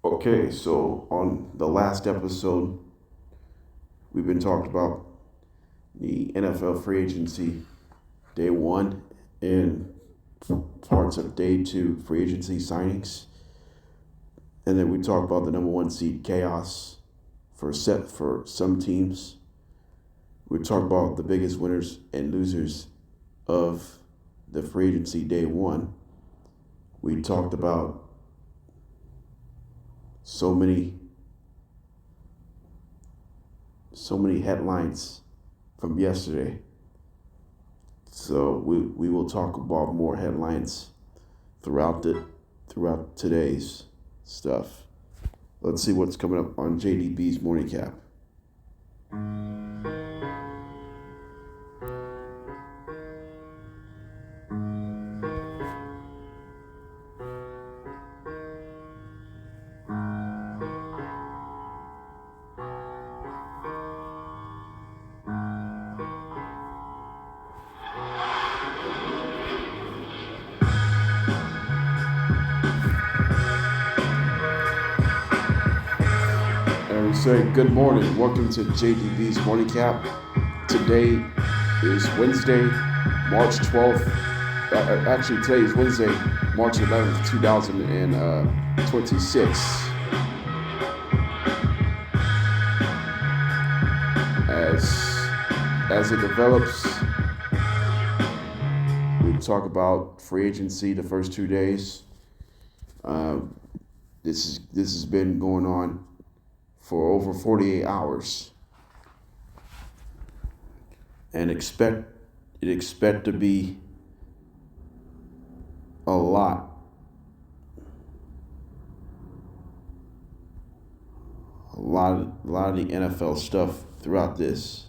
Okay, so on the last episode, we've been talking about the NFL free agency day one and parts of day two free agency signings. And then we talked about the number one seed chaos for some teams. We talked about the biggest winners and losers of the free agency day one. We talked about so many headlines from yesterday. So we will talk about more headlines throughout today's stuff. Let's see what's coming up on JDB's morning cap. And we say good morning. Welcome to JDB's morning cap. Today is Wednesday, March 12th. Actually, today is Wednesday, March 11th, 2026. As it develops, we talk about free agency the first 2 days. This has been going on for over 48 hours, and expect to be a lot of the NFL stuff throughout this.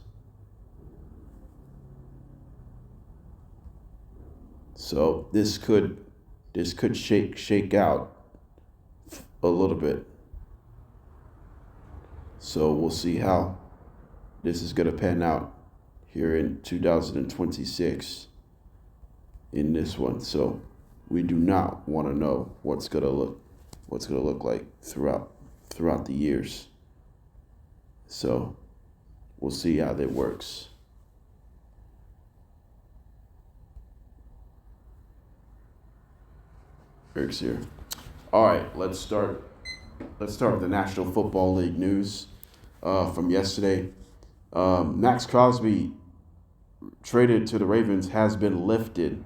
So this could shake out a little bit. So we'll see how this is going to pan out here in 2026 in this one. So we do not want to know what's going to look like throughout the years. So we'll see how that works. Eric's here. All right, let's start with the National Football League news from yesterday. Maxx Crosby traded to the Ravens has been lifted,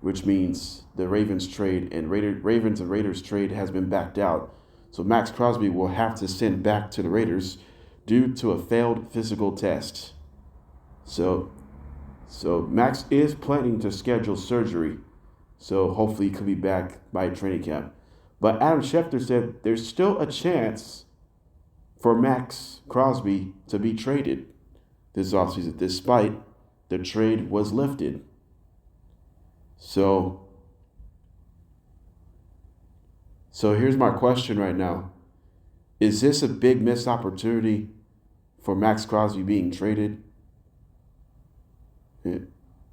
which means the Ravens and Raiders trade has been backed out. So Maxx Crosby will have to send back to the Raiders due to a failed physical test. So Max is planning to schedule surgery, so hopefully he could be back by training camp. But Adam Schefter said there's still a chance for Maxx Crosby to be traded this offseason, despite the trade was lifted. So here's my question right now. Is this a big missed opportunity for Maxx Crosby being traded?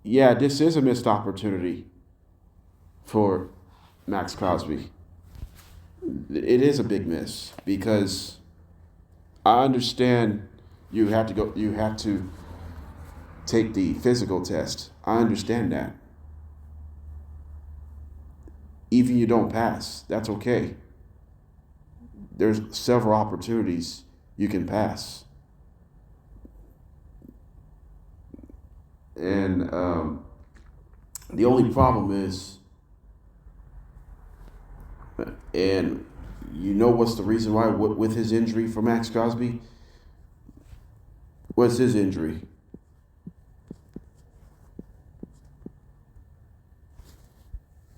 Yeah, this is a missed opportunity for Maxx Crosby. It is a big miss because I understand you have to take the physical test. I understand that. Even you don't pass, that's okay. There's several opportunities you can pass. And the only problem is, and you know what's the reason why with his injury for Maxx Crosby? What's his injury?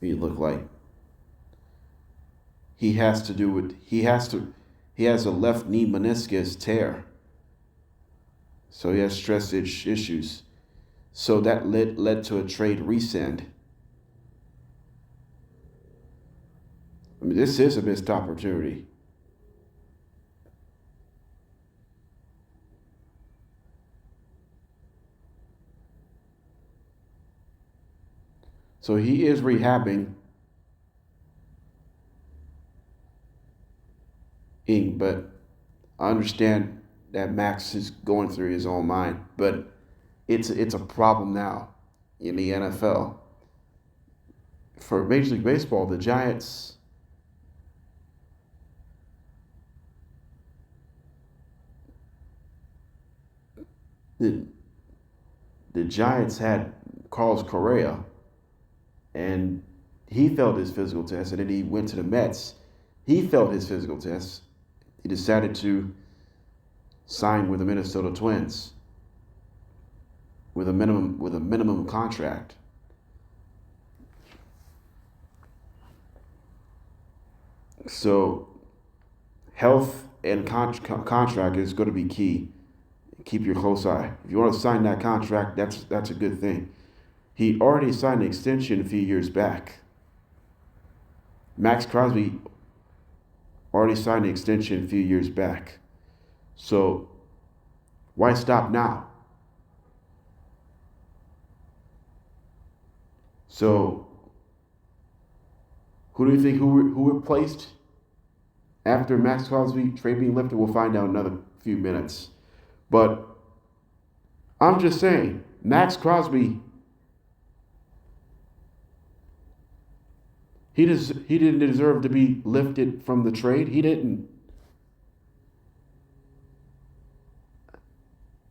He look like he has a left knee meniscus tear. So he has stress issues. So that led to a trade rescind. I mean, this is a missed opportunity. So he is rehabbing. But I understand that Max is going through his own mind, but it's a problem now in the NFL. For Major League Baseball, the, the Giants had Carlos Correa, and he failed his physical test, and then he went to the Mets. He failed his physical test. He decided to sign with the Minnesota Twins with a minimum contract. So health and contract is going to be key. Keep your close eye. If you want to sign that contract, that's a good thing. He already signed an extension a few years back. Maxx Crosby already signed an extension a few years back. So why stop now? So who do you think who replaced after Maxx Crosby trade being lifted? We'll find out in another few minutes. But I'm just saying, Maxx Crosby, he didn't deserve to be lifted from the trade. He didn't.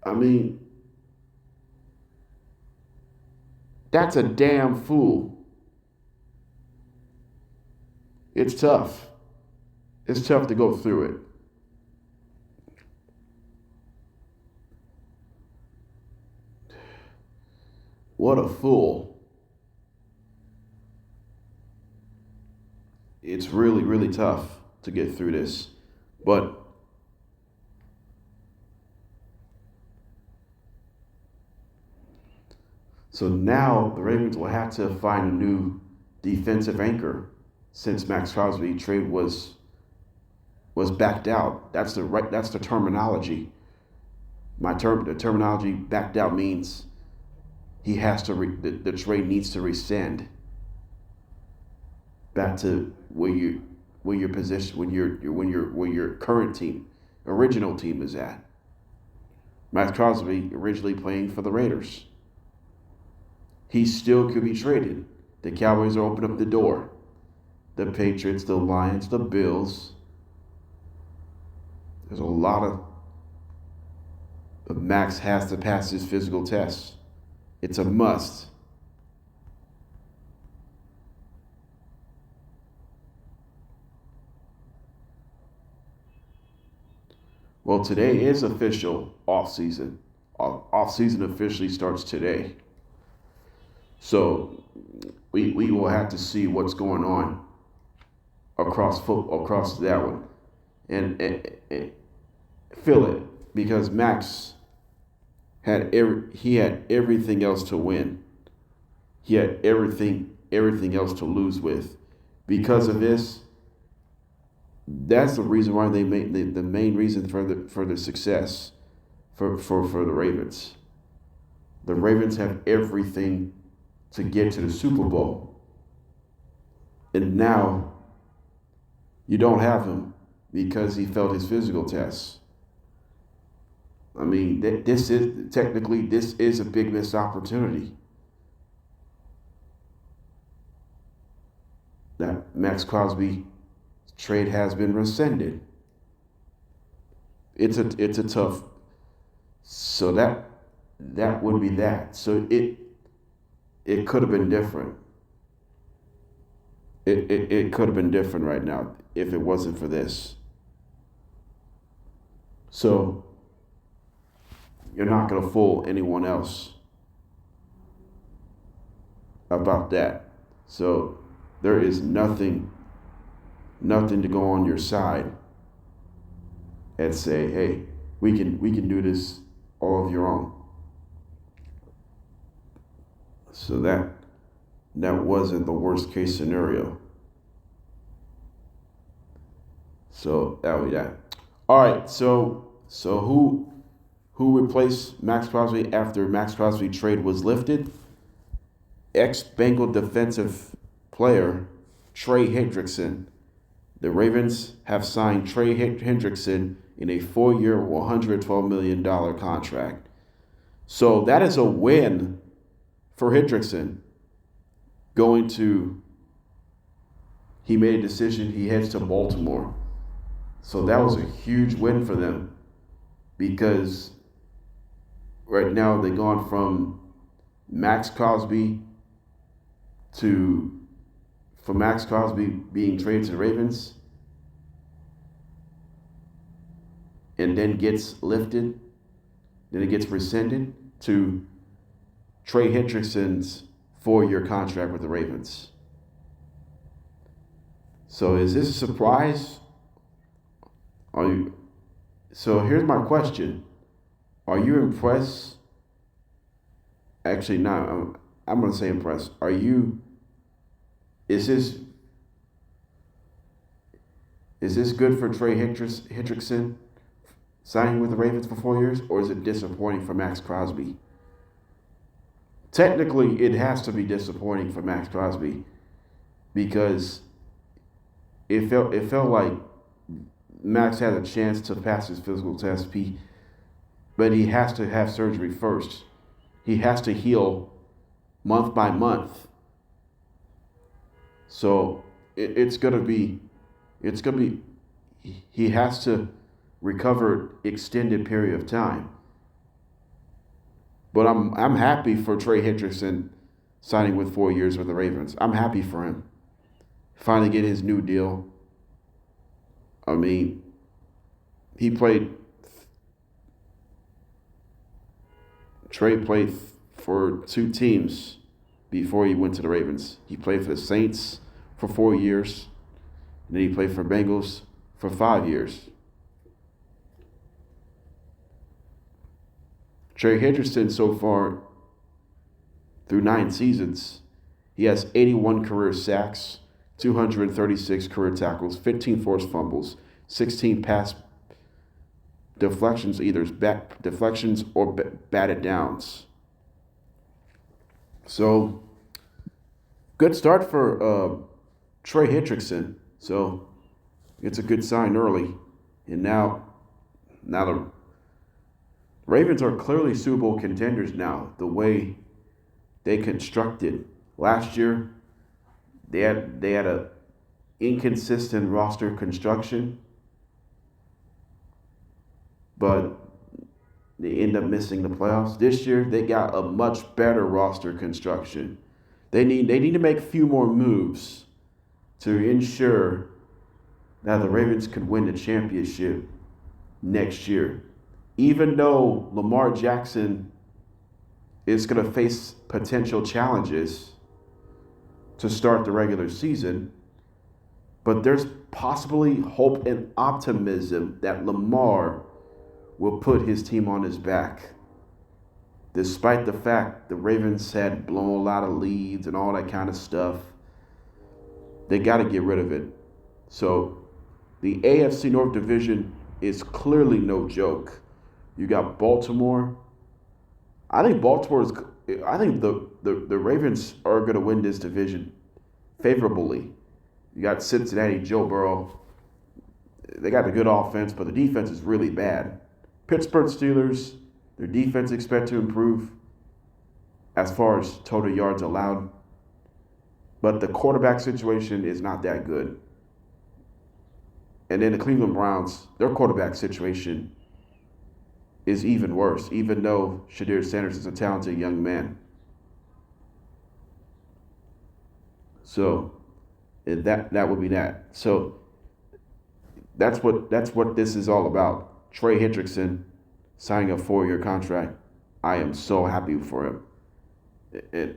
I mean, that's a damn fool. It's tough. It's tough to go through it. What a fool. It's really, really tough to get through this. But so now the Ravens will have to find a new defensive anchor since Maxx Crosby trade was backed out. That's the terminology. The terminology backed out means he has to the trade needs to rescind back to where your position where your current team, original team is at. Maxx Crosby originally playing for the Raiders. He still could be traded. The Cowboys are opening up the door. The Patriots, the Lions, the Bills. There's a lot of Max has to pass his physical tests. It's a must. Well, today is official off-season. Off-season officially starts today. So we will have to see what's going on across that one, and feel it, because Max had everything else to win. He had everything else to lose with. Because of this, that's the reason why they made the main reason for the success for the Ravens. The Ravens have everything to get to the Super Bowl. And now you don't have him because he failed his physical tests. I mean, this is a big missed opportunity. That Maxx Crosby trade has been rescinded. It's a tough. So that would be that. So it could have been different. It could have been different right now if it wasn't for this. So you're not going to fool anyone else about that. So there is nothing to go on your side and say, hey, we can do this all of your own. So that wasn't the worst case scenario. So that was that. All right. So who replaced Maxx Crosby after Maxx Crosby trade was lifted? Ex-Bengal defensive player Trey Hendrickson the Ravens have signed Trey Hendrickson in a 4-year, $112 million contract. So that is a win for Hendrickson. He made a decision, he heads to Baltimore. So that was a huge win for them because right now they've gone from Maxx Crosby being traded to the Ravens and then gets lifted, then it gets rescinded to Trey Hendrickson's 4-year contract with the Ravens. So is this a surprise? So here's my question. Are you impressed? Actually, no, I'm going to say impressed. Is this good for Trey Hendrickson signing with the Ravens for 4 years, or is it disappointing for Maxx Crosby? Technically, it has to be disappointing for Maxx Crosby because it felt like Max had a chance to pass his physical test, but he has to have surgery first. He has to heal month by month. So he has to recover extended period of time. But I'm happy for Trey Hendrickson signing with 4 years with the Ravens. I'm happy for him. Finally get his new deal. I mean, Trey played for 2 teams before he went to the Ravens. He played for the Saints for 4 years, and then he played for Bengals for 5 years. Trey Hendrickson so far, through 9 seasons, he has 81 career sacks, 236 career tackles, 15 forced fumbles, 16 pass deflections, either back deflections or batted downs. So, good start for Trey Hendrickson. So, it's a good sign early. And now the Ravens are clearly Super Bowl contenders now, the way they constructed. Last year, they had a inconsistent roster construction, but they end up missing the playoffs. This year, they got a much better roster construction. They need to make a few more moves to ensure that the Ravens could win the championship next year. Even though Lamar Jackson is going to face potential challenges to start the regular season, but there's possibly hope and optimism that Lamar will put his team on his back. Despite the fact the Ravens had blown a lot of leads and all that kind of stuff, they got to get rid of it. So the AFC North Division is clearly no joke. You got Baltimore. I think the Ravens are going to win this division favorably. You got Cincinnati, Joe Burrow. They got a good offense, but the defense is really bad. Pittsburgh Steelers, their defense expect to improve as far as total yards allowed. But the quarterback situation is not that good. And then the Cleveland Browns, their quarterback situation is even worse, even though Shedeur Sanders is a talented young man. So that would be that. So that's what this is all about. Trey Hendrickson signing a 4-year contract. I am so happy for him.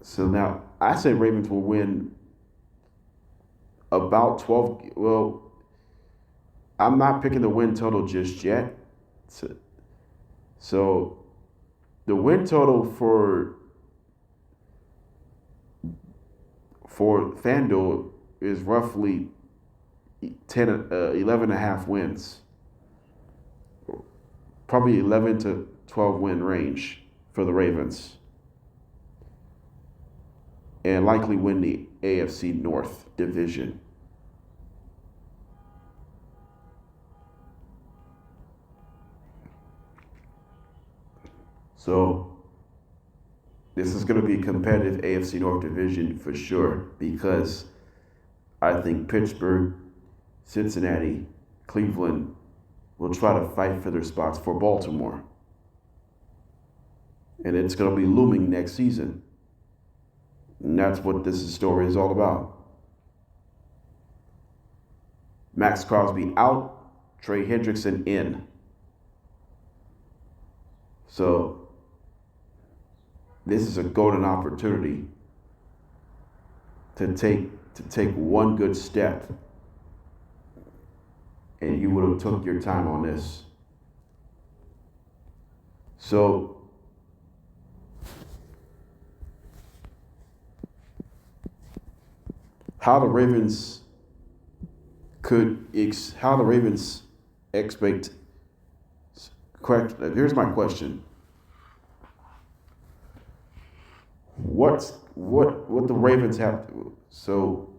So now I say Ravens will win about 12. Well, I'm not picking the win total just yet. So the win total for FanDuel is roughly 11 and a half wins. Probably 11 to 12 win range for the Ravens. And likely win the AFC North. division. So this is going to be a competitive AFC North division for sure, because I think Pittsburgh, Cincinnati, Cleveland will try to fight for their spots for Baltimore. And it's going to be looming next season. And that's what this story is all about. Maxx Crosby out, Trey Hendrickson in. So this is a golden opportunity to take one good step, and you would have took your time on this. So how the Ravens expect. Correct. Here's my question. What the Ravens have? So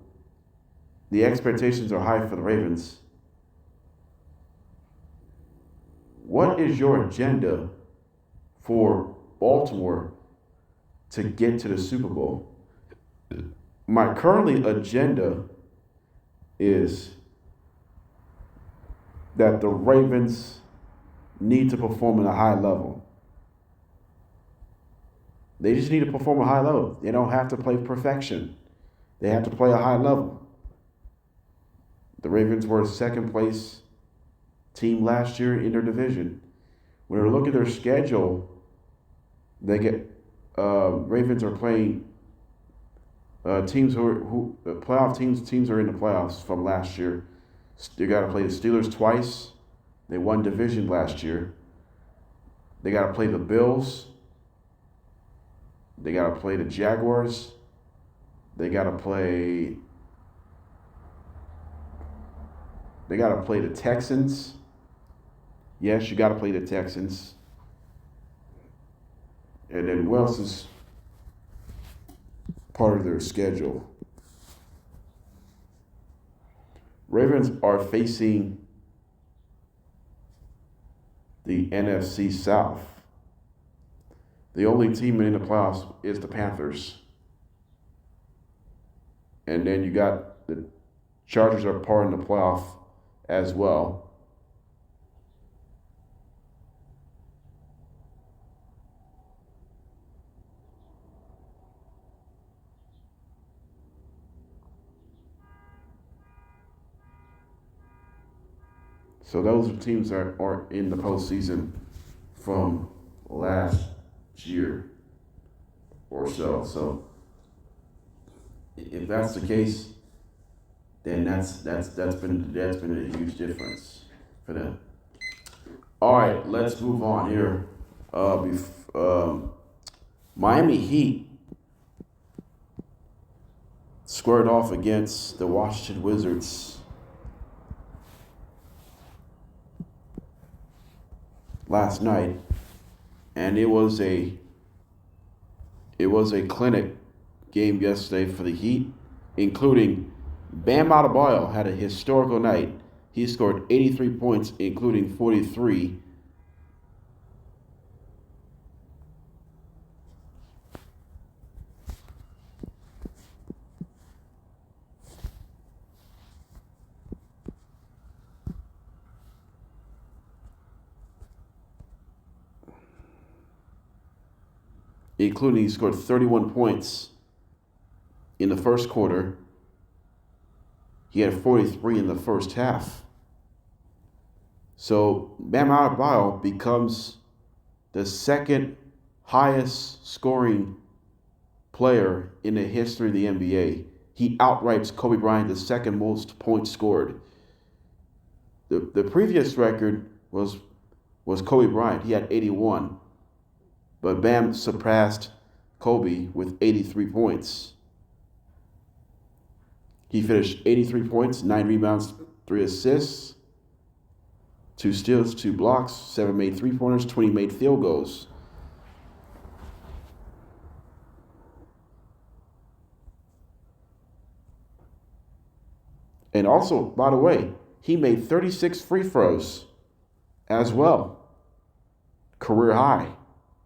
the expectations are high for the Ravens. What is your agenda for Baltimore to get to the Super Bowl? My current agenda is that the Ravens need to perform at a high level. They just need to perform at a high level. They don't have to play perfection. They have to play a high level. The Ravens were a second place team last year in their division. When we look at their schedule, they get Ravens are playing teams who playoff teams are in the playoffs from last year. They got to play the Steelers twice. They won division last year. They got to play the Bills. They got to play the Jaguars. They got to play the Texans. Yes, you got to play the Texans. And then what else is part of their schedule? Ravens are facing the NFC South. The only team in the playoffs is the Panthers. And then you got the Chargers are part in the playoff as well. So those are teams that are in the postseason from last year or so. So if that's the case, then that's been a huge difference for them. All right, let's move on here. Miami Heat squared off against the Washington Wizards last night, and it was a clinic game yesterday for the Heat, including Bam Adebayo had a historical night. He scored 83 points, including 43. Including he scored 31 points in the first quarter. He had 43 in the first half. So Bam Adebayo becomes the second highest scoring player in the history of the NBA. He outrights Kobe Bryant, the second most points scored. The previous record was Kobe Bryant. He had 81. But Bam surpassed Kobe with 83 points. He finished 83 points, 9 rebounds, 3 assists, 2 steals, 2 blocks, 7 made three-pointers, 20 made field goals. And also, by the way, he made 36 free throws as well. Career high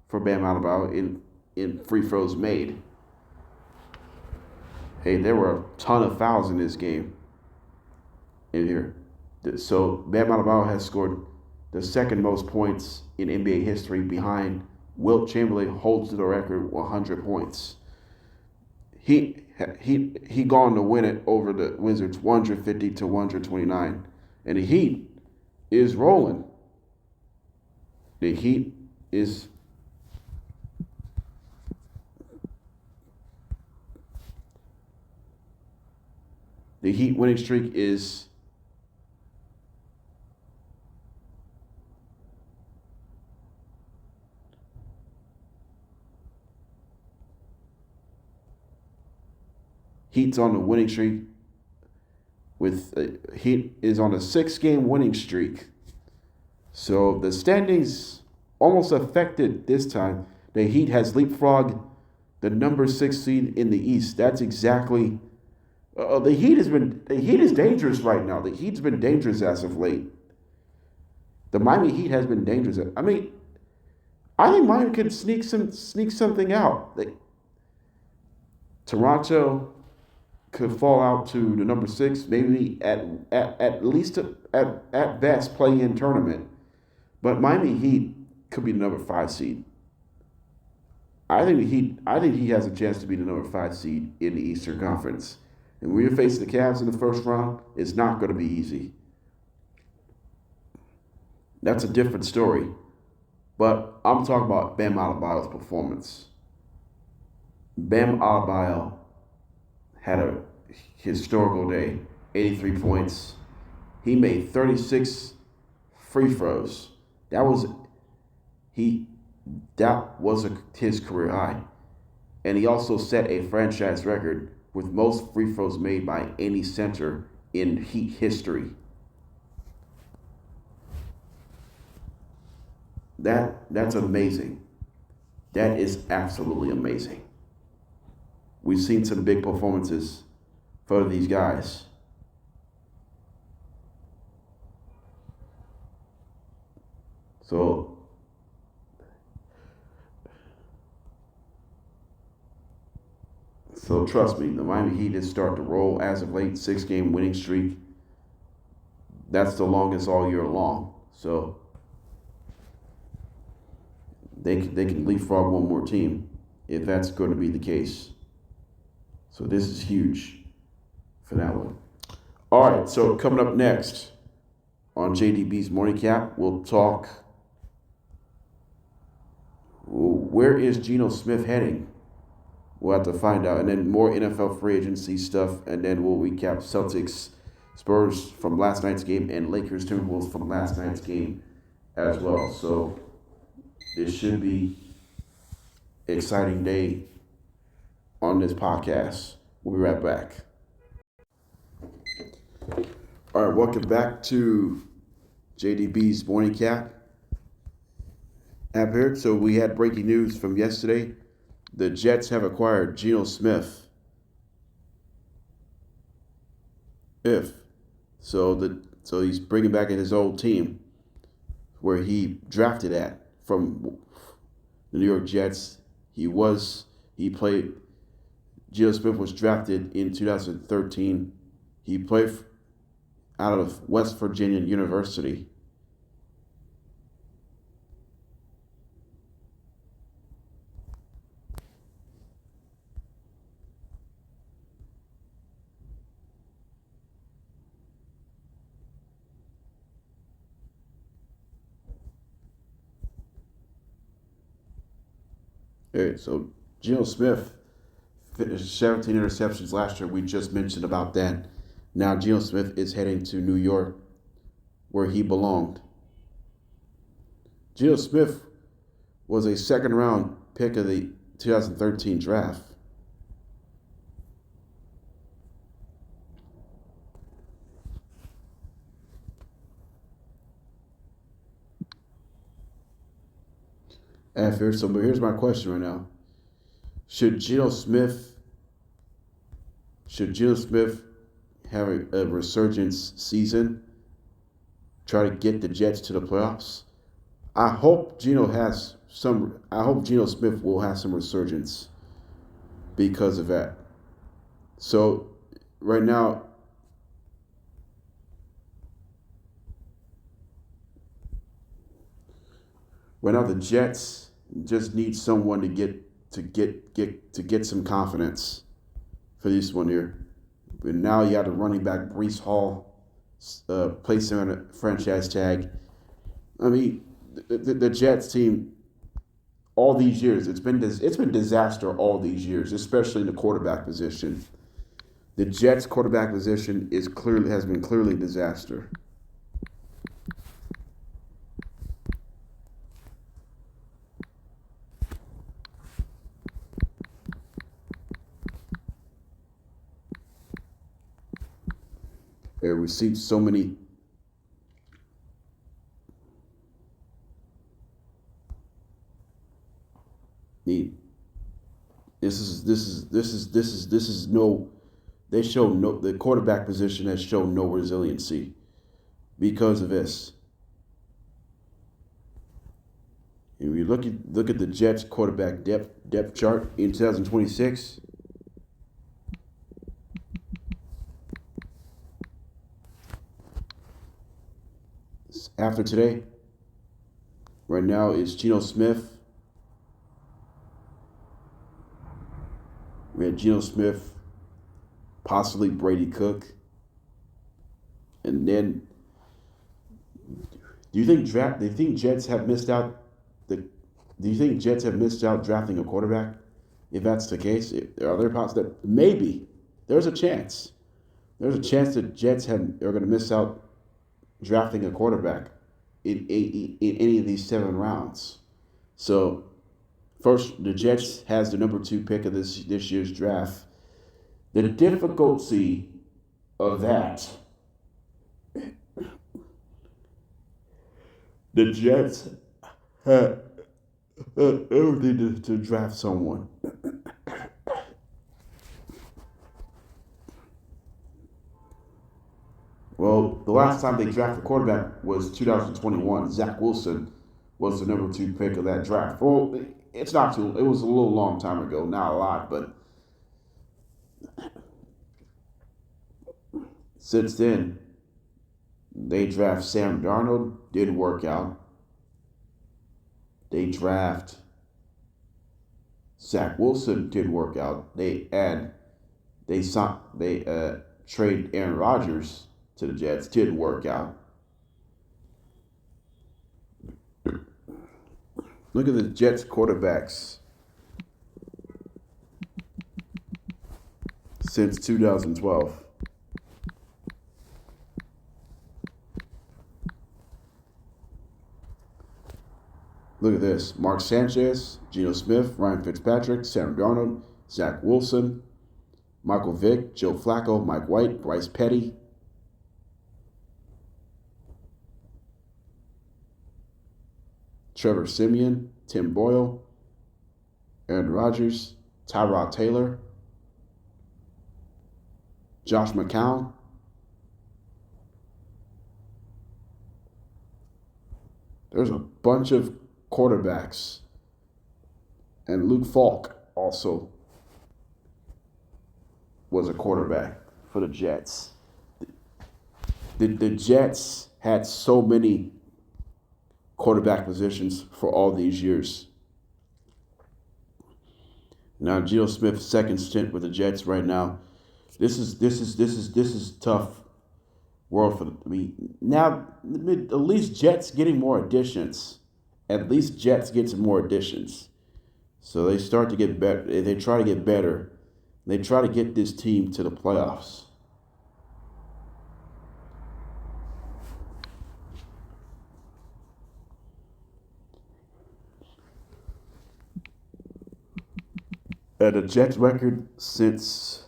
for Bam Adebayo in free throws made. Hey, there were a ton of fouls in this game in here. So Bam Adebayo has scored the second most points in NBA history behind Wilt Chamberlain, holds the record 100 points. He gone to win it over the Wizards 150 to 129. And the Heat is rolling. The Heat is the Heat winning streak is Heat's on the winning streak with Heat is on a 6-game winning streak. So the standings almost affected this time. The Heat has leapfrogged the number 6 seed in the East. That's exactly the Heat is dangerous right now. The Heat's been dangerous as of late. The Miami Heat has been dangerous. I think Miami could sneak something out. Toronto could fall out to the number 6, maybe at least at best play-in tournament. But Miami Heat could be the number 5 seed. I think he has a chance to be the number 5 seed in the Eastern Conference. And when you're facing the Cavs in the first round, it's not going to be easy. That's a different story. But I'm talking about Bam Adebayo's performance. Bam Adebayo had a historical day, 83 points. He made 36 free throws. That was his career high. And he also set a franchise record with most free throws made by any center in Heat history. That's amazing. That is absolutely amazing. We've seen some big performances for these guys. So trust me, the Miami Heat is starting to roll as of late. 6-game winning streak. That's the longest all year long. So they can leapfrog one more team if that's going to be the case. So this is huge for that one. All right, so coming up next on JDB's Morning Cap, we'll talk where is Geno Smith heading? We'll have to find out. And then more NFL free agency stuff. And then we'll recap Celtics, Spurs from last night's game, and Lakers, Timberwolves from last night's game as well. So it should be an exciting day on this podcast. We'll be right back. All right, welcome back to JDB's Morning Cap. Here. So we had breaking news from yesterday. The Jets have acquired Geno Smith. So he's bringing back in his old team where he drafted at from the New York Jets. Geno Smith was drafted in 2013. He played out of West Virginia University. All right, so Geno Smith finished 17 interceptions last year. We just mentioned about that. Now Geno Smith is heading to New York, where he belonged. Geno Smith was a second-round pick of the 2013 draft. So here's my question right now. Should Geno Smith have a resurgence season, try to get the Jets to the playoffs. I hope Geno Smith will have some resurgence because of that. So right now, the Jets just need someone to get some confidence for this one here. But now you got the running back Breece Hall, placing on a franchise tag. I mean, the Jets team all these years it's been disaster all these years, especially in the quarterback position. The Jets quarterback position has been clearly a disaster. They received so many. The quarterback position has shown no resiliency because of this. If you look at the Jets quarterback depth chart in 2026. After today, right now is Geno Smith. We had Geno Smith, possibly Brady Cook, and then do you think Jets have missed out drafting a quarterback? If that's the case, are there possible that maybe there's a chance that Jets are going to miss out drafting a quarterback in any of these 7 rounds. So first, the Jets has the number 2 pick of this year's draft. The difficulty of that, the Jets had everything to draft someone. Well, the last time they drafted a quarterback was 2021. Zach Wilson was the number 2 pick of that draft. Well, it was a little long time ago, not a lot, but since then, they draft Sam Darnold, didn't work out. They draft Zach Wilson, didn't work out. They trade Aaron Rodgers to the Jets, didn't work out. Look at the Jets quarterbacks since 2012. Look at this. Mark Sanchez, Geno Smith, Ryan Fitzpatrick, Sam Darnold, Zach Wilson, Michael Vick, Joe Flacco, Mike White, Bryce Petty, Trevor Siemian, Tim Boyle, Aaron Rodgers, Tyrod Taylor, Josh McCown. There's a bunch of quarterbacks. And Luke Falk also was a quarterback for the Jets. The Jets had so many quarterback positions for all these years. Now Geno Smith's second stint with the Jets right now. This is tough world for them. I mean, now at least Jets getting more additions. At least Jets get some more additions. So they start to get better. They try to get better. They try to get this team to the playoffs. The Jets record since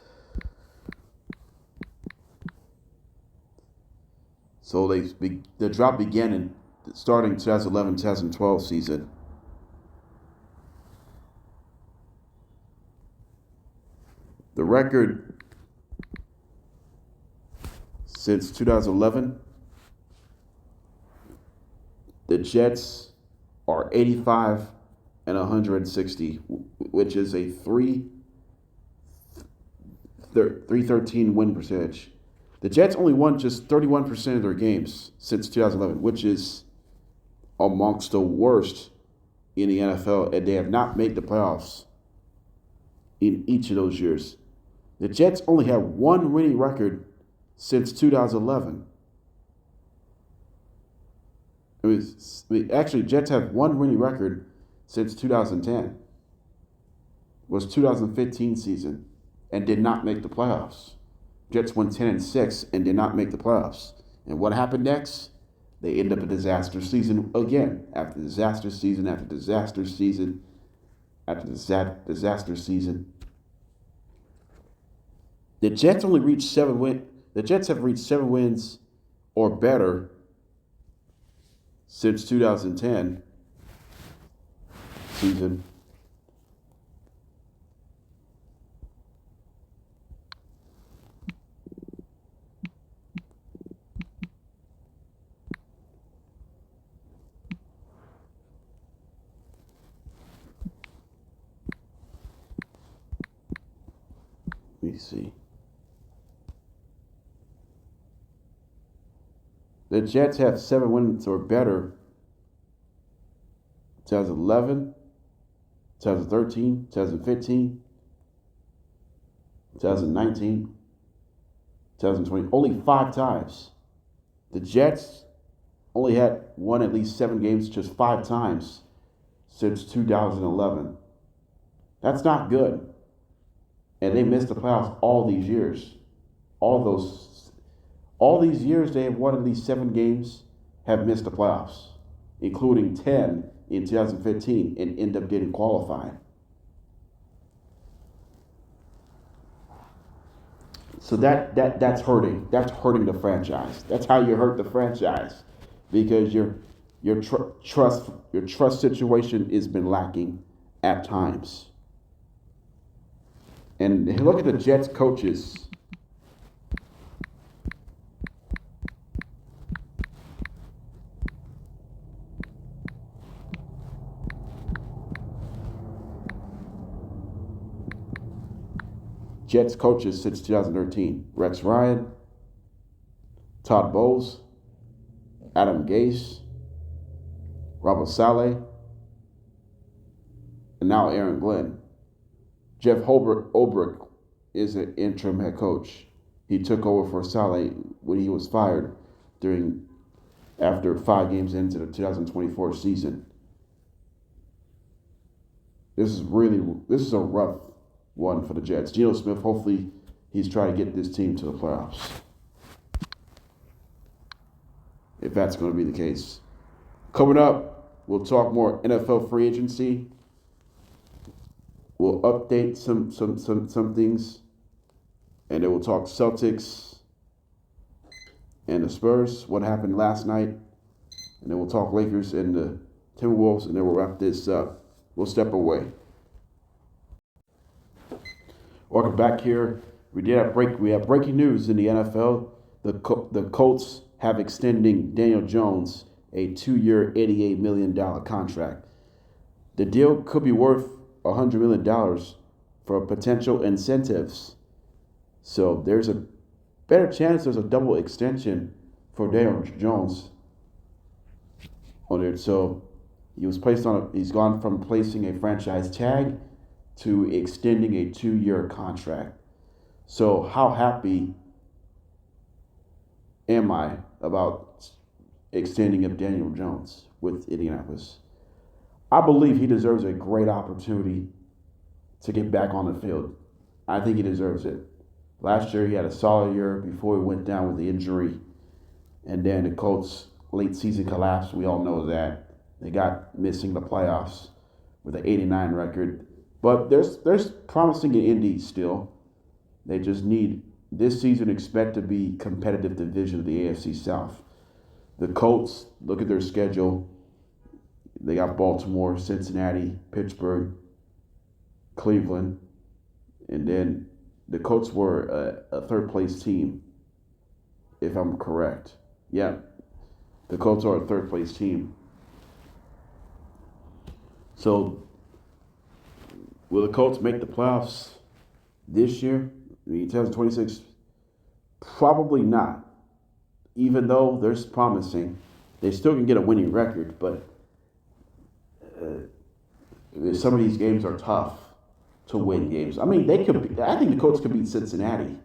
the drop began in starting 2011-2012 season. The record since 2011, the Jets are 85 and 160, which is a 313 win percentage. The Jets only won just 31% of their games since 2011, which is amongst the worst in the NFL, and they have not made the playoffs in each of those years. The Jets only have one winning record since 2011. Actually, Jets have one winning record since 2010. Was 2015 season and did not make the playoffs. Jets won 10-6 and did not make the playoffs. And what happened next? They end up a disaster season again. After disaster season, after disaster season, after disaster season. The Jets only reached 7 wins. The Jets have reached 7 wins or better since 2010 season. Let me see. The Jets have 7 wins or better 2011, 2013, 2015, 2019, 2020. Only 5 times. The Jets only had won at least 7 games just 5 times since 2011. That's not good. And they missed the playoffs all these years. All these years they have won at least 7 games, have missed the playoffs, including 10 in 2015 and end up getting qualified. So that's hurting. That's hurting the franchise. That's how you hurt the franchise, because your trust situation has been lacking at times. And look at the Jets coaches. Jets coaches since 2013. Rex Ryan, Todd Bowles, Adam Gase, Robert Saleh, and now Aaron Glenn. Jeff Ulbrich is an interim head coach. He took over for Saleh when he was fired after 5 games into the 2024 season. This is a rough one for the Jets. Geno Smith, hopefully he's trying to get this team to the playoffs, if that's going to be the case. Coming up, we'll talk more NFL free agency. We'll update some things, and then we'll talk Celtics and the Spurs, what happened last night, and then we'll talk Lakers and the Timberwolves, and then we'll wrap this up. We'll step away. Welcome back here. We have breaking news in the NFL. The Colts have extending Daniel Jones a 2-year, $88 million contract. The deal could be worth $100 million for potential incentives. So there's a better chance there's a double extension for Daniel Jones on it. So he's gone from placing a franchise tag to extending a 2-year contract. So how happy am I about extending up Daniel Jones with Indianapolis? I believe he deserves a great opportunity to get back on the field. I think he deserves it. Last year he had a solid year before he went down with the injury. And then the Colts' late season collapse. We all know that. They got missing the playoffs with an 89 record. But there's promising in Indy still. They just need this season expect to be competitive division of the AFC South. The Colts, look at their schedule. They got Baltimore, Cincinnati, Pittsburgh, Cleveland, and then the Colts were a third-place team if I'm correct. Yeah, the Colts are a third place team. So will the Colts make the playoffs this year? I mean, 2026, probably not. Even though there's promising, they still can get a winning record, but some of these games are tough to win games. I mean, they could. I think the Colts could beat Cincinnati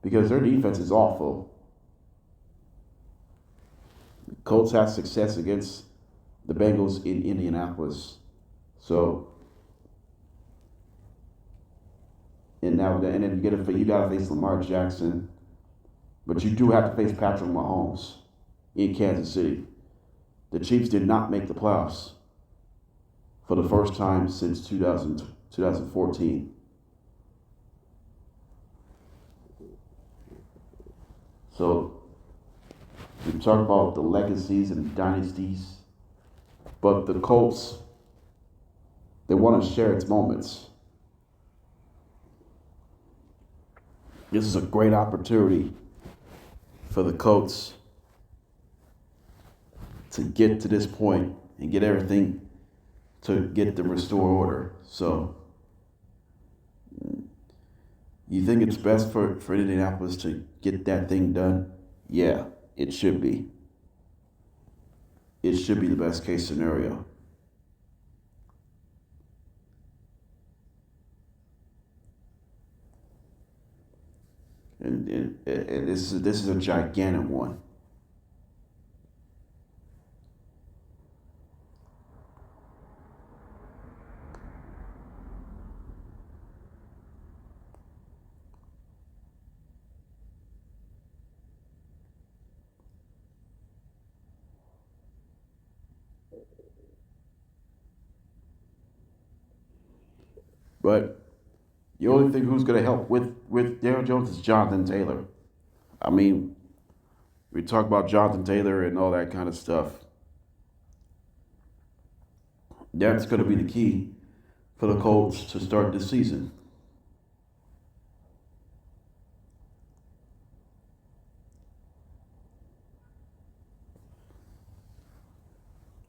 because their defense is awful. Colts had success against the Bengals in Indianapolis, so and then you got to face Lamar Jackson, but you do have to face Patrick Mahomes in Kansas City. The Chiefs did not make the playoffs for the first time since 2014. So we talk about the legacies and dynasties, but the Colts, they want to share its moments. This is a great opportunity for the Colts to get to this point and get everything to get the restore order. So you think it's best for Indianapolis to get that thing done? Yeah, it should be. It should be the best case scenario. And this is a gigantic one. But the only thing who's going to help with Daniel Jones is Jonathan Taylor. I mean, we talk about Jonathan Taylor and all that kind of stuff. That's going to be the key for the Colts to start this season.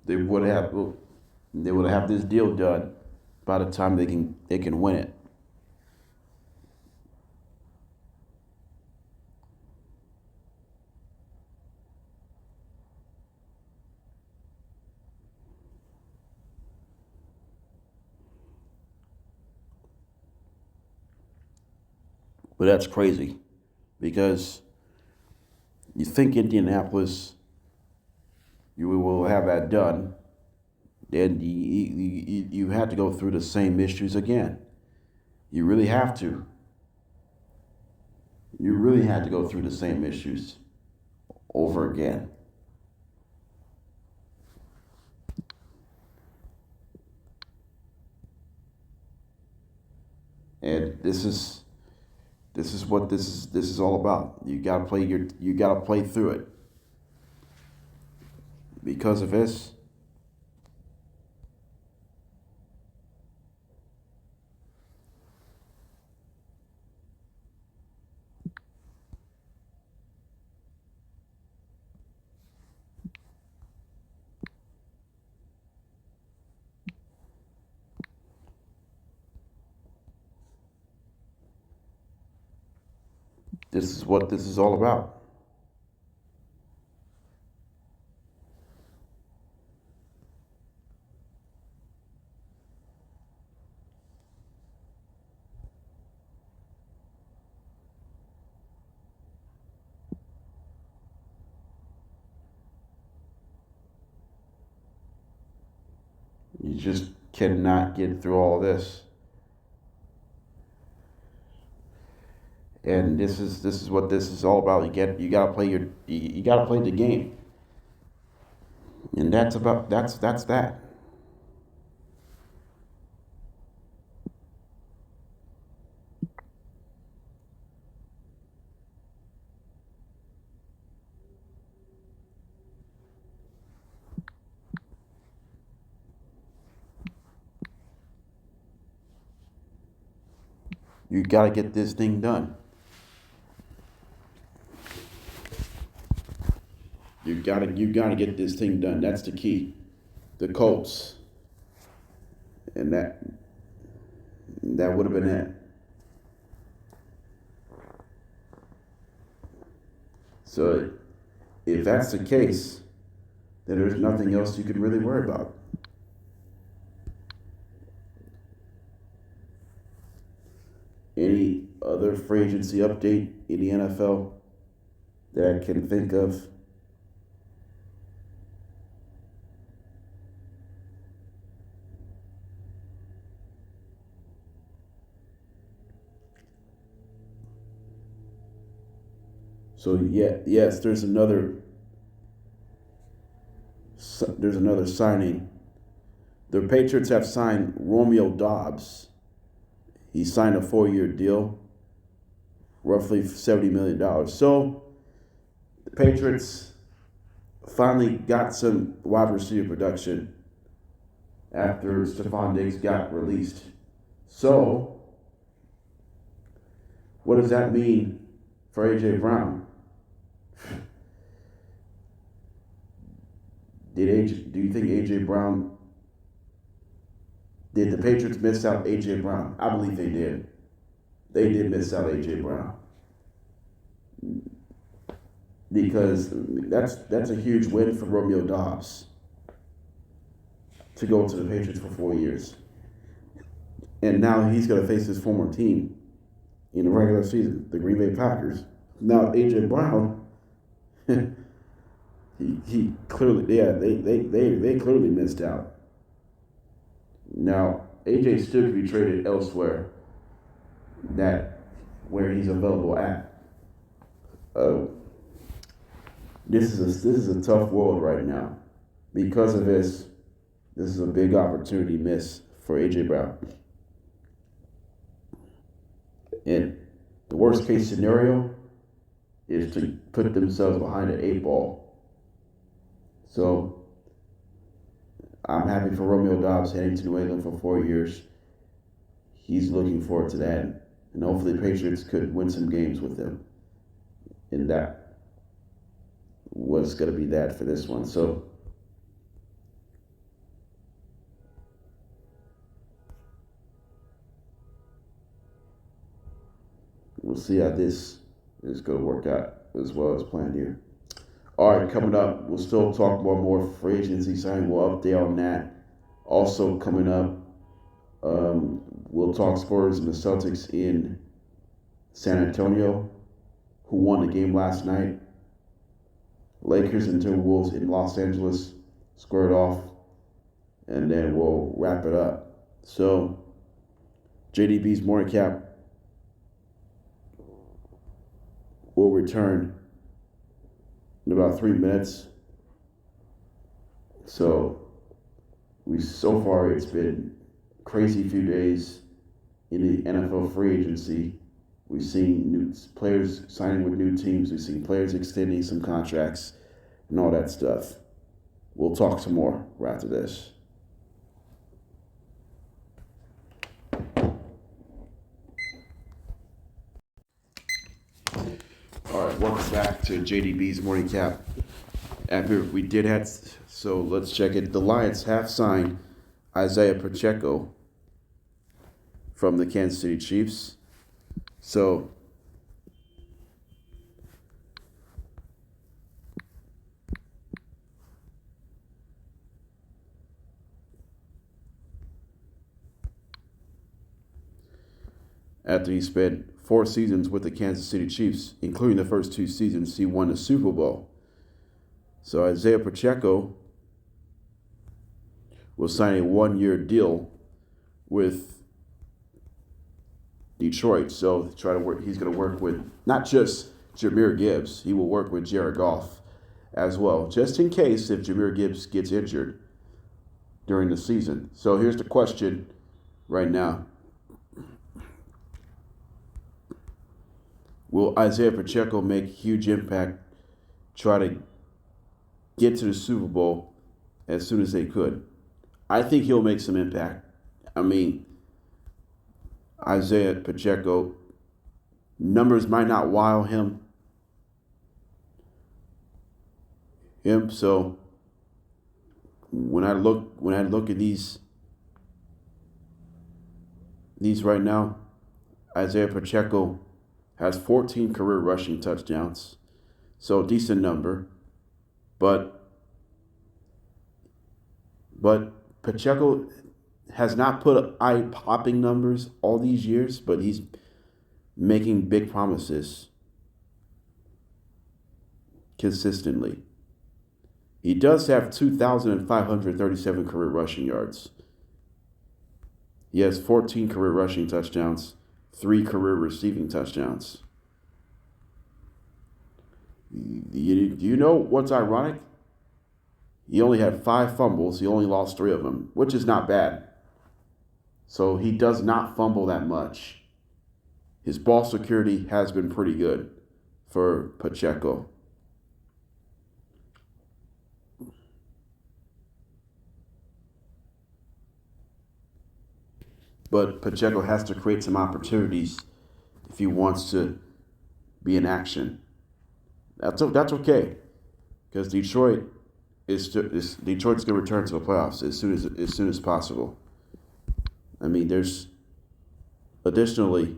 They would have this deal done by the time they can win it. But that's crazy because you think Indianapolis, you will have that done, then you have to go through the same issues again. You really have to. You really had to go through the same issues over again. And this is what this is all about. You gotta play through it. Because of this, this is what this is all about. You just cannot get through all this. And this is what this is all about. You gotta play the game. And that's that. You gotta get this thing done. You gotta get this thing done. That's the key. The Colts, and that would have been it. So if that's the case, then there's nothing else you could really worry about. Any other free agency update in the NFL that I can think of? So yes, there's another signing. The Patriots have signed Romeo Doubs. He signed a 4-year deal, roughly $70 million. So the Patriots finally got some wide receiver production after Stephon Diggs got released. So what does that mean for A.J. Brown? Do you think A.J. Brown, did the Patriots miss out A.J. Brown? I believe they did. They did miss out A.J. Brown. Because that's a huge win for Romeo Doubs to go to the Patriots for 4 years. And now he's going to face his former team in the regular season, the Green Bay Packers. Now A.J. Brown, he clearly, they clearly missed out. Now A.J. still could be traded elsewhere, where he's available at. This is a tough world right now. Because of this is a big opportunity miss for A.J. Brown. And the worst case scenario is to put themselves behind an 8-ball. So I'm happy for Romeo Doubs heading to New England for 4 years. He's looking forward to that. And hopefully the Patriots could win some games with him. And that was going to be that for this one. So we'll see how this is going to work out as well as planned here. All right, coming up, we'll still talk more free agency signing. We'll update on that. Also coming up, we'll talk Spurs and the Celtics in San Antonio, who won the game last night. Lakers and Timberwolves in Los Angeles squared off, and then we'll wrap it up. So, JDB's morning cap will return in about 3 minutes. So far it's been crazy few days in the NFL free agency. We've seen new players signing with new teams. We've seen players extending some contracts and all that stuff. We'll talk some more right after this. All right, welcome back to JDB's Morning Cap. So let's check it. The Lions have signed Isaiah Pacheco from the Kansas City Chiefs. So after he spent 4 seasons with the Kansas City Chiefs, including the first 2 seasons, he won the Super Bowl. So Isaiah Pacheco will sign a 1-year deal with Detroit. So he's going to work with not just Jahmyr Gibbs, he will work with Jared Goff as well, just in case if Jahmyr Gibbs gets injured during the season. So here's the question right now. Will Isaiah Pacheco make a huge impact, try to get to the Super Bowl as soon as they could? I think he'll make some impact. I mean, Isaiah Pacheco, numbers might not wow him. him. So when I look at these right now, Isaiah Pacheco has 14 career rushing touchdowns. So a decent number. But Pacheco has not put up eye-popping numbers all these years, but he's making big promises consistently. He does have 2,537 career rushing yards. He has 14 career rushing touchdowns, 3 career receiving touchdowns. Do you know what's ironic? He only had 5 fumbles. He only lost 3 of them, which is not bad. So he does not fumble that much. His ball security has been pretty good for Pacheco. But Pacheco has to create some opportunities if he wants to be in action. That's okay, because Detroit's going to return to the playoffs as soon as possible. I mean, there's additionally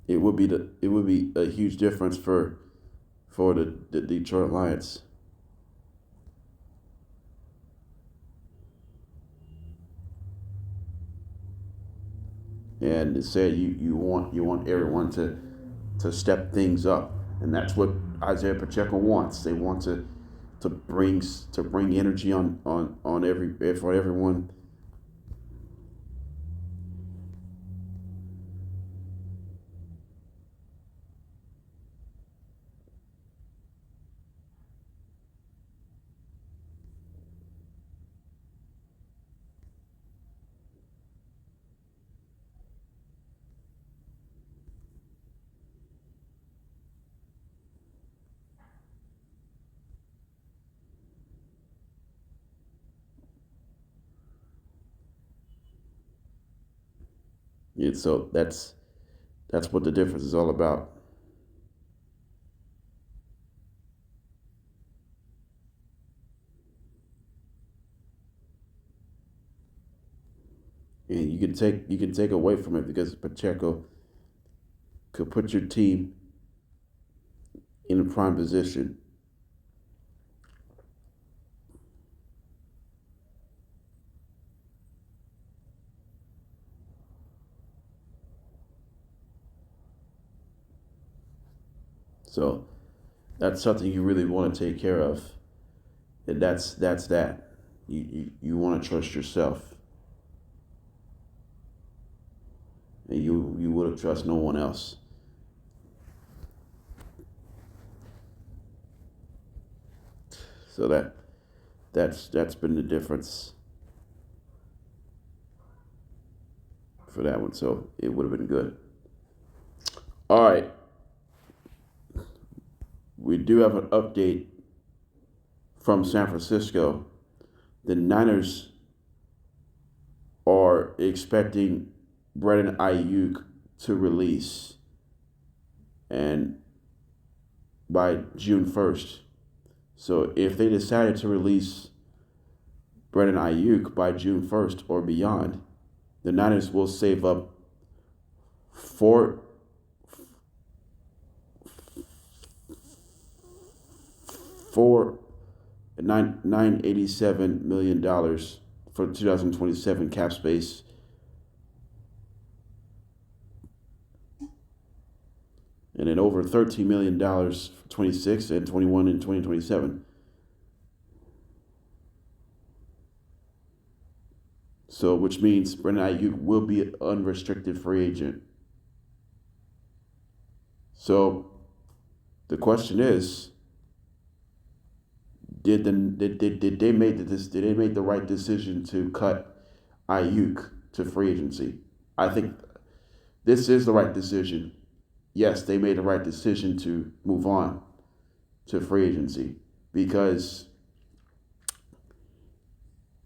it would be a huge difference for the Detroit Lions. And it said you want everyone to step things up, and that's what Isaiah Pacheco wants. They want to bring energy on for everyone. Yeah, so that's what the difference is all about. And you can take away from it because Pacheco could put your team in a prime position. So that's something you really want to take care of. And that's that. You want to trust yourself. And you would have trust no one else. So that's been the difference for that one. So it would have been good. All right. We do have an update from San Francisco. The Niners are expecting Brandon Ayuk to release and by June 1st. So if they decided to release Brandon Ayuk by June 1st or beyond, the Niners will save up $987 million for 2027 cap space. And then over $13 million for 26 and 21 and 2027. So, which means Brandon Ayuk will be an unrestricted free agent. So, the question is, did they make the right decision to cut Ayuk to free agency? I think this is the right decision. Yes, they made the right decision to move on to free agency because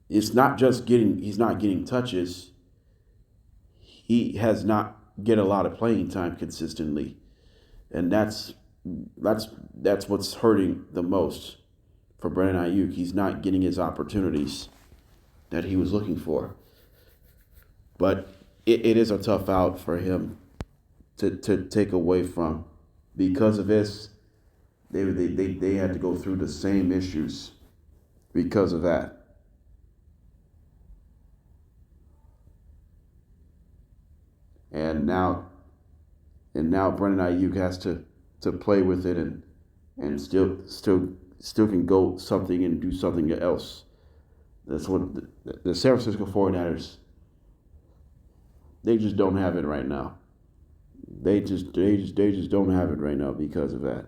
it's not just he's not getting touches. He has not get a lot of playing time consistently, and that's what's hurting the most for Brandon Ayuk. He's not getting his opportunities that he was looking for. But it is a tough out for him to take away from. Because of this, they had to go through the same issues because of that. And now Brandon Ayuk has to play with it and still can go something and do something else. That's what the San Francisco 49ers, they just don't have it right now. They just don't have it right now because of that.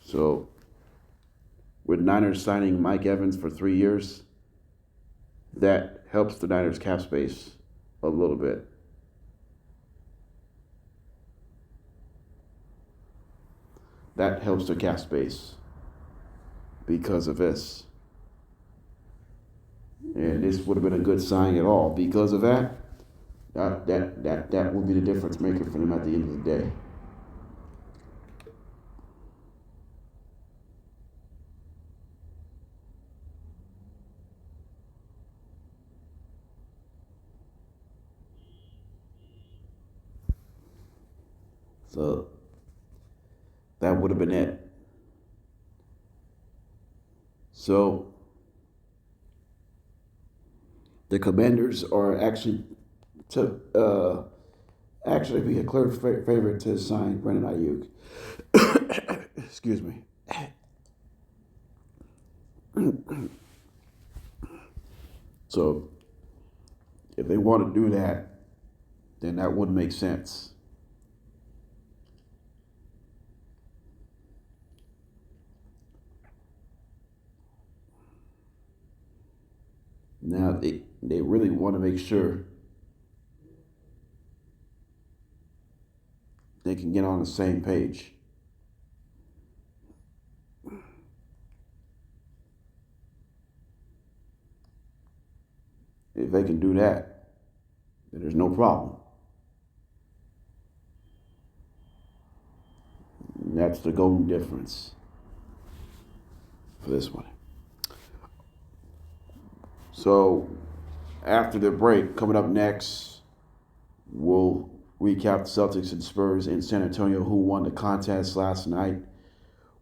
So with Niners signing Mike Evans for 3 years, that helps the Niners cap space a little bit. That helps the cap space because of this. And this would have been a good sign at all. Because of that, that would be the difference maker for them at the end of the day. So that would have been it. So the Commanders are actually be a clear favorite to sign Brandon Ayuk. Excuse me. So if they want to do that, then that would make sense. Now they really want to make sure they can get on the same page. If they can do that, then there's no problem. And that's the golden difference for this one. So after the break, coming up next, we'll recap the Celtics and Spurs in San Antonio, who won the contest last night.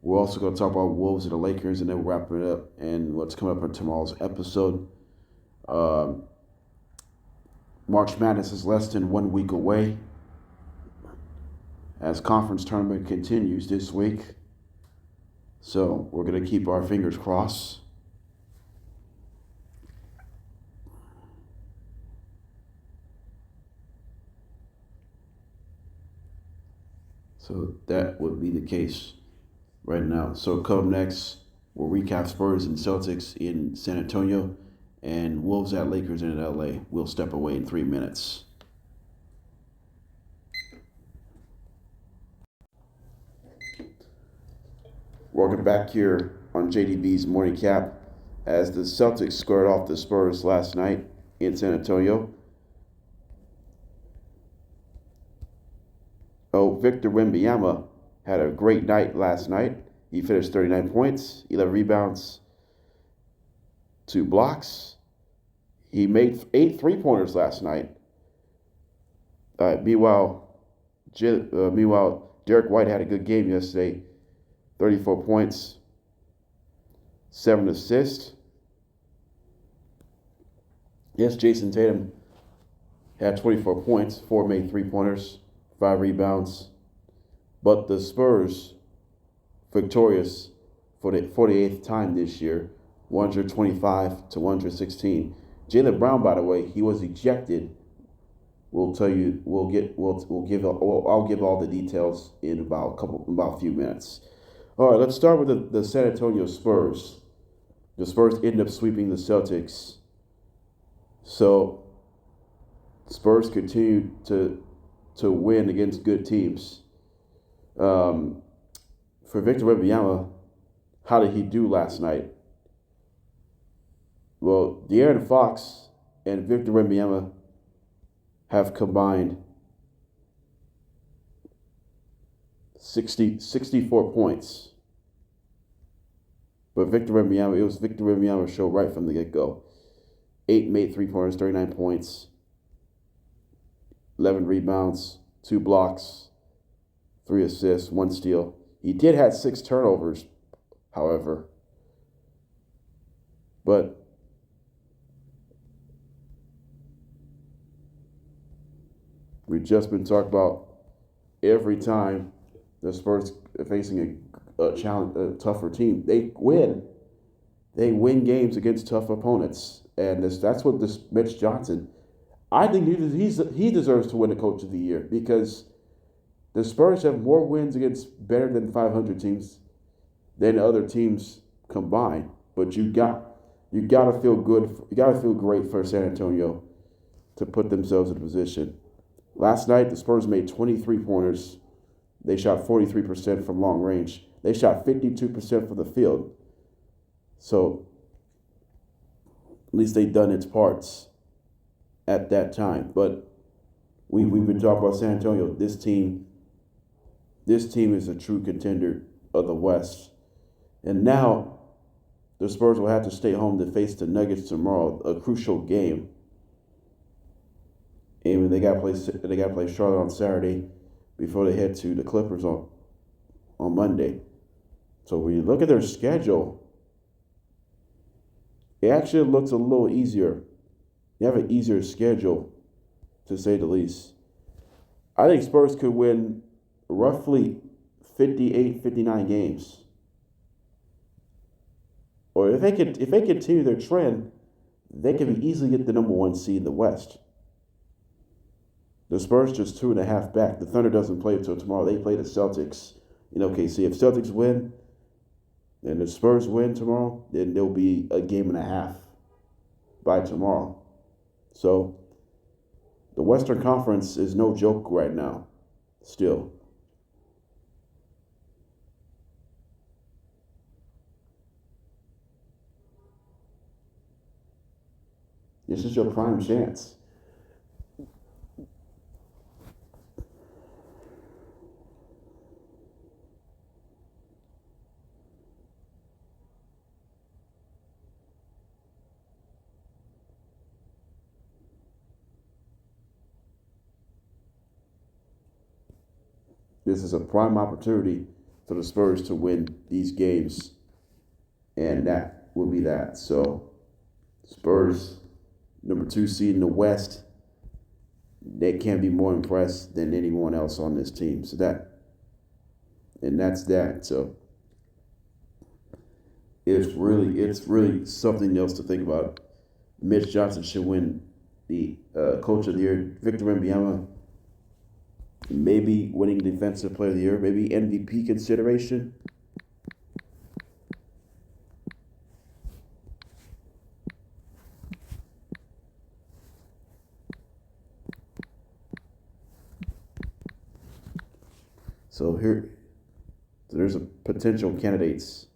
We're also going to talk about Wolves and the Lakers, and then we'll wrap it up and what's coming up in tomorrow's episode. March Madness is less than 1 week away as conference tournament continues this week. So we're going to keep our fingers crossed. So that would be the case right now. So come next, we'll recap Spurs and Celtics in San Antonio and Wolves at Lakers in LA. We'll step away in 3 minutes. Welcome back here on JDB's Morning Cap as the Celtics squared off the Spurs last night in San Antonio. Victor Wembanyama had a great night last night. He finished 39 points, 11 rebounds, 2 blocks. He made 8 3-pointers last night. Meanwhile, Derek White had a good game yesterday. 34 points, 7 assists. Yes, Jason Tatum had 24 points, 4 made 3-pointers, 5 rebounds. But the Spurs victorious for the 48th time this year, 125-116. Jaylen Brown, by the way, he was ejected. I'll give all the details in about a few minutes. All right, let's start with the San Antonio Spurs. The Spurs ended up sweeping the Celtics. So Spurs continue to win against good teams. For Victor Wembanyama, how did he do last night? Well, De'Aaron Fox and Victor Wembanyama have combined 64 points. But it was Victor Wembanyama's show right from the get-go. 8 made three-pointers, 39 points, 11 rebounds, 2 blocks, 3 assists, 1 steal. He did have 6 turnovers, however. But we've just been talking about every time the Spurs are facing a tougher team, they win. They win games against tough opponents, and that's what this Mitch Johnson. I think he deserves to win the Coach of the Year because the Spurs have more wins against better than 500 teams than other teams combined. But you gotta feel good. You gotta feel great for San Antonio to put themselves in a position. Last night, the Spurs made 23 pointers. They shot 43% from long range. They shot 52% from the field. So, at least they've done its parts at that time. But we've been talking about San Antonio. This team is a true contender of the West. And now, the Spurs will have to stay home to face the Nuggets tomorrow, a crucial game. And they got to play Charlotte on Saturday before they head to the Clippers on Monday. So when you look at their schedule, it actually looks a little easier. You have an easier schedule, to say the least. I think Spurs could win roughly 58, 59 games. Or if they continue their trend, they can easily get the number 1 seed in the West. The Spurs just 2.5 back. The Thunder doesn't play until tomorrow. They play the Celtics in OKC. If Celtics win, and the Spurs win tomorrow, then there'll be a game and a half by tomorrow. So the Western Conference is no joke right now, still. This is your prime chance. This is a prime opportunity for the Spurs to win these games, and that will be that. So, Spurs, number 2 seed in the West, they can't be more impressed than anyone else on this team. So that's that. So, it's really something else to think about. Mitch Johnson should win the Coach of the Year. Victor Wembanyama maybe winning Defensive Player of the Year, maybe MVP consideration. So there's a potential candidates.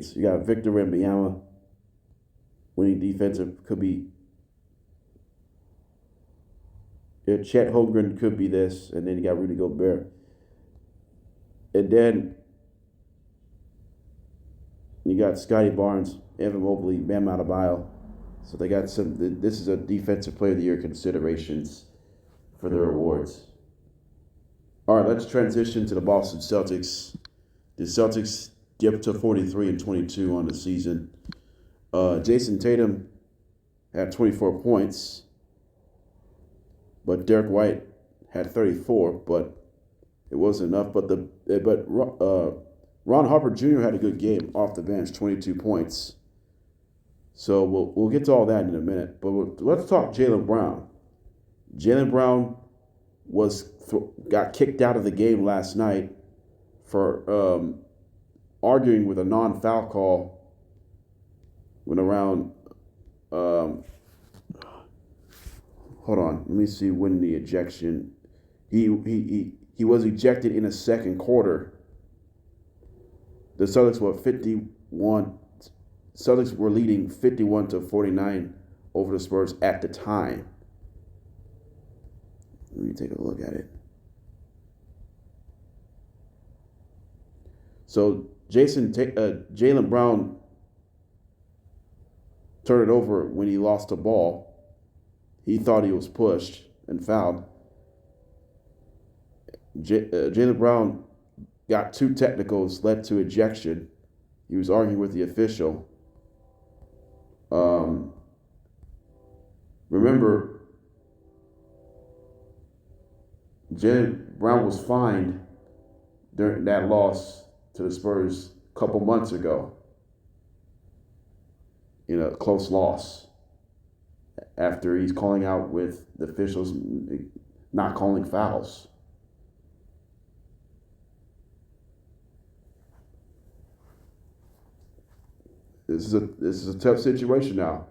So you got Victor Wembanyama winning defensive, could be. Chet Holmgren could be this, and then you got Rudy Gobert. And then you got Scotty Barnes, Evan Mobley, Bam Adebayo. So they got this is a Defensive Player of the Year considerations for their awards. All right, let's transition to the Boston Celtics. The Celtics dipped to 43-22 on the season. Jason Tatum had 24 points, but Derek White had 34, but it wasn't enough. But Ron Harper Jr. had a good game off the bench, 22 points. So we'll get to all that in a minute. But let's talk Jaylen Brown. Jaylen Brown got kicked out of the game last night for arguing with a non-foul call when around hold on. Let me see when the ejection. He was ejected in the second quarter. The Celtics were 51. Celtics were leading 51-49 over the Spurs at the time. Let me take a look at it. So Jaylen Brown turned it over when he lost the ball. He thought he was pushed and fouled. Jaylen Brown got 2 technicals, led to ejection. He was arguing with the official. Remember, Jaylen Brown was fined during that loss to the Spurs a couple months ago in a close loss after he's calling out with the officials not calling fouls. This is a tough situation now.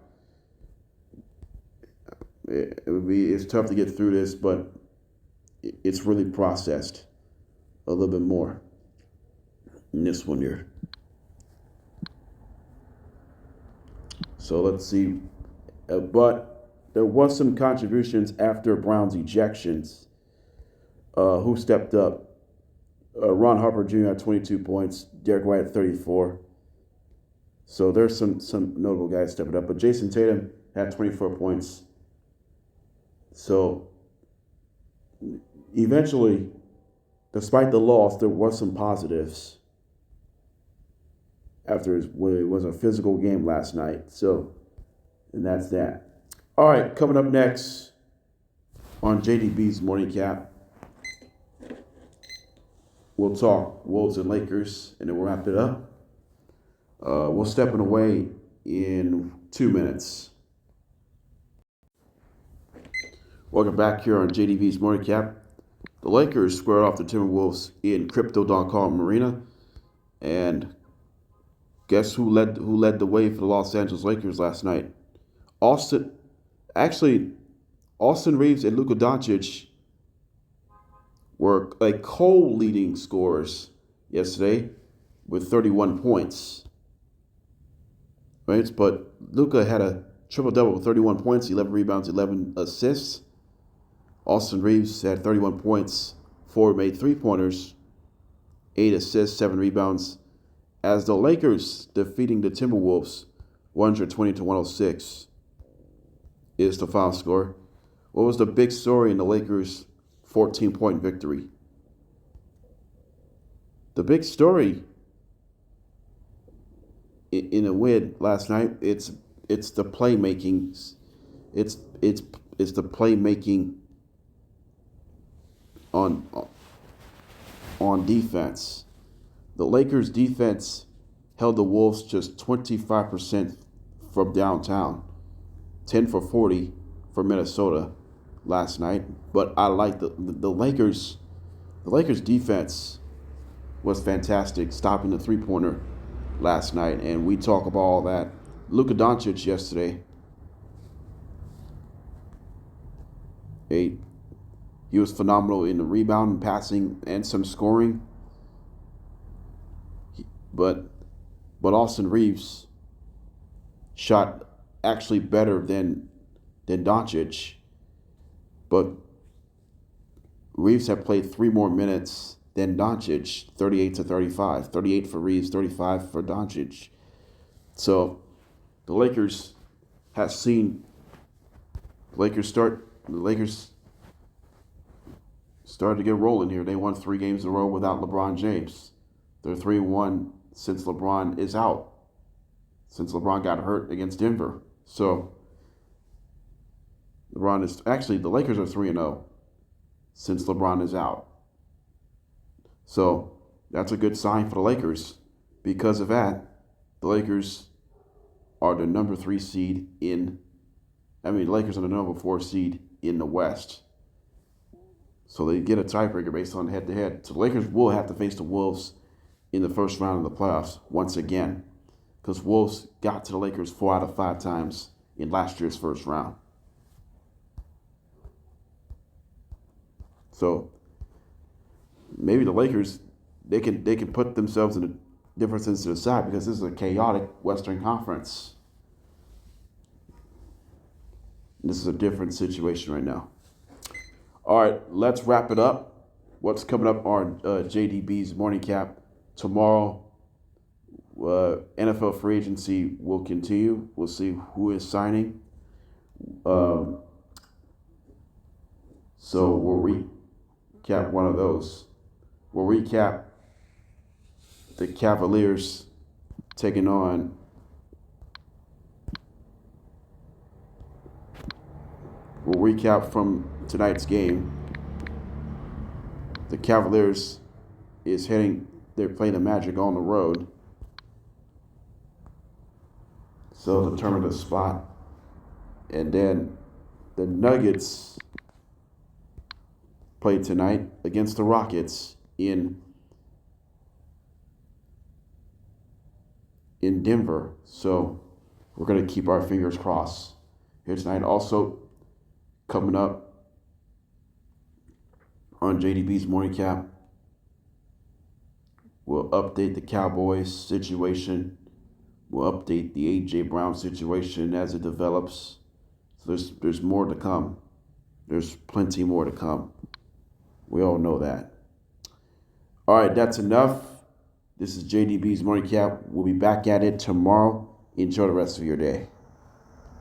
It's tough to get through this, but it's really processed a little bit more in this one here. So let's see. But there was some contributions after Brown's ejections. Who stepped up? Ron Harper Jr. had 22 points. Derek White had 34. So there's some notable guys stepping up. But Jason Tatum had 24 points. So eventually, despite the loss, there was some positives after it was a physical game last night. So, and that's that. All right, coming up next on JDB's Morning Cap, we'll talk Wolves and Lakers, and then we'll wrap it up. We're stepping away in 2 minutes. Welcome back here on JDB's Morning Cap. The Lakers squared off the Timberwolves in Crypto.com Arena, and guess who led the way for the Los Angeles Lakers last night? Austin Reeves and Luka Doncic were co-leading scorers yesterday with 31 points. Right, but Luka had a triple-double with 31 points, 11 rebounds, 11 assists. Austin Reeves had 31 points, 4 made three-pointers, 8 assists, 7 rebounds, as the Lakers defeating the Timberwolves 120-106 is the final score. What was the big story in the Lakers' 14-point victory? The big story in a win last night, it's the playmaking. It's the playmaking on defense. The Lakers' defense held the Wolves just 25% from downtown, 10 for 40 for Minnesota last night. But I like the Lakers. The Lakers' defense was fantastic, stopping the three-pointer last night, and we talk about all that. Luka Doncic yesterday, he was phenomenal in the rebound, passing, and some scoring. But Austin Reeves shot actually better than Doncic. But Reeves had played 3 more minutes than Doncic, 38-35. 38 for Reeves, 35 for Doncic. So the Lakers have seen the Lakers started to get rolling here. They won 3 games in a row without LeBron James. They're 3-1 since LeBron is out. Since LeBron got hurt against Denver. So the Lakers are 3-0 since LeBron is out. So that's a good sign for the Lakers. Because of that, the Lakers are the number 3 seed the Lakers are the number 4 seed in the West. So they get a tiebreaker based on head-to-head. So the Lakers will have to face the Wolves in the first round of the playoffs once again, because Wolves got to the Lakers 4 out of 5 times in last year's first round. So maybe the Lakers, they can put themselves in a different sense to the side because this is a chaotic Western Conference. This is a different situation right now. All right, let's wrap it up. What's coming up on JDB's Morning Cap tomorrow? NFL free agency will continue. We'll see who is signing. So we'll recap one of those. We'll recap the Cavaliers taking on We'll recap from tonight's game. The Cavaliers they're playing the Magic on the road. So determine the spot. And then the Nuggets play tonight against the Rockets in Denver. So we're going to keep our fingers crossed here tonight. Also, coming up on JDB's Morning Cap, we'll update the Cowboys situation. We'll update the A.J. Brown situation as it develops. So there's more to come. There's plenty more to come. We all know that. All right, that's enough. This is JDB's Morning Cap. We'll be back at it tomorrow. Enjoy the rest of your day.